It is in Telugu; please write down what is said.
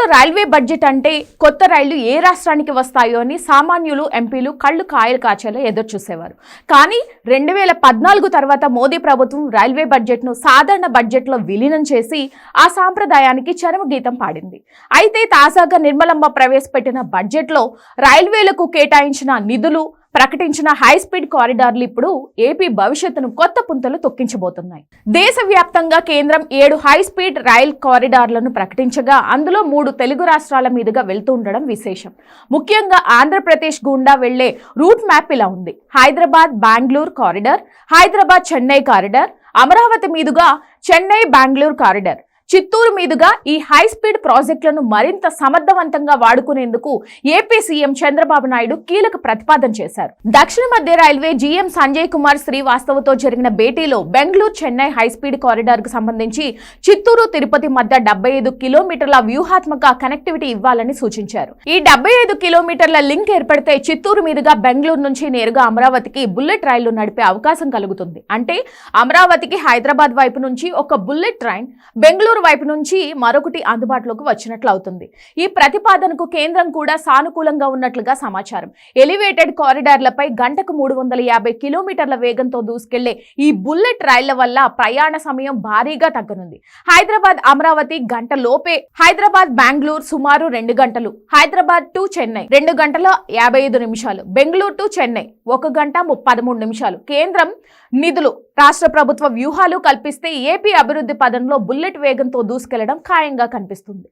ఇప్పుడు రైల్వే బడ్జెట్ అంటే కొత్త రైళ్లు ఏ రాష్ట్రానికి వస్తాయో అని సామాన్యులు ఎంపీలు కళ్ళు కాయలు కాచేలా ఎదురు చూసేవారు. కానీ 2014 తర్వాత మోదీ ప్రభుత్వం రైల్వే బడ్జెట్ను సాధారణ బడ్జెట్లో విలీనం చేసి ఆ సాంప్రదాయానికి చరమగీతం పాడింది. అయితే తాజాగా నిర్మలమ్మ ప్రవేశపెట్టిన బడ్జెట్లో రైల్వేలకు కేటాయించిన నిధులు, ప్రకటించిన హైస్పీడ్ కారిడార్లు ఇప్పుడు ఏపీ భవిష్యత్తును కొత్త పుంతలు తొక్కించబోతున్నాయి. దేశవ్యాప్తంగా కేంద్రం 7 హైస్పీడ్ రైల్ కారిడార్లను ప్రకటించగా అందులో 3 తెలుగు రాష్ట్రాల మీదుగా వెళ్తూ ఉండడం విశేషం. ముఖ్యంగా ఆంధ్రప్రదేశ్ గుండా వెళ్లే రూట్ మ్యాప్ ఇలా ఉంది. హైదరాబాద్ బెంగళూరు కారిడార్, హైదరాబాద్ చెన్నై కారిడార్, అమరావతి మీదుగా చెన్నై బెంగళూరు కారిడార్, చిత్తూరు మీదుగా ఈ హై స్పీడ్ ప్రాజెక్టులను మరింత సమర్థవంతంగా వాడుకునేందుకు ఏపీ సీఎం చంద్రబాబు నాయుడు కీలక ప్రతిపాదన చేశారు. దక్షిణ మధ్య రైల్వే జీఎం సంజయ్ కుమార్ శ్రీవాస్తవతో జరిగిన భేటీలో బెంగళూరు చెన్నై హైస్పీడ్ కారిడార్ కు సంబంధించి చిత్తూరు తిరుపతి మధ్య 75 కిలోమీటర్ల వ్యూహాత్మక కనెక్టివిటీ ఇవ్వాలని సూచించారు. ఈ 75 కిలోమీటర్ల లింక్ ఏర్పడితే చిత్తూరు మీదుగా బెంగళూరు నుంచి నేరుగా అమరావతికి బుల్లెట్ రైళ్లు నడిపే అవకాశం కలుగుతుంది. అంటే అమరావతికి హైదరాబాద్ వైపు నుంచి ఒక బుల్లెట్ ట్రైన్, బెంగళూరు వైపు నుంచి మరొకటి అందుబాటులోకి వచ్చినట్లు అవుతుంది. ఈ ప్రతిపాదనకు కేంద్రం కూడా సానుకూలంగా ఉన్నట్లుగా సమాచారం. ఎలివేటెడ్ కారిడార్లపై గంటకు 350 కిలోమీటర్ల వేగంతో దూసుకెళ్లే ఈ బుల్లెట్ రైళ్ల వల్ల ప్రయాణ సమయం భారీగా తగ్గనుంది. హైదరాబాద్ అమరావతి గంట లోపే, హైదరాబాద్ బెంగళూరు సుమారు 2 గంటలు, హైదరాబాద్ టు చెన్నై 2 గంటల 55 నిమిషాలు, బెంగళూరు టు చెన్నై 1 గంట 13 నిమిషాలు. కేంద్రం నిధులు, రాష్ట్ర ప్రభుత్వ వ్యూహాలు కల్పిస్తే ఏపీ అభివృద్ధి పదంలో బుల్లెట్ వేగంతో దూసుకెళ్లడం ఖాయంగా కనిపిస్తుంది.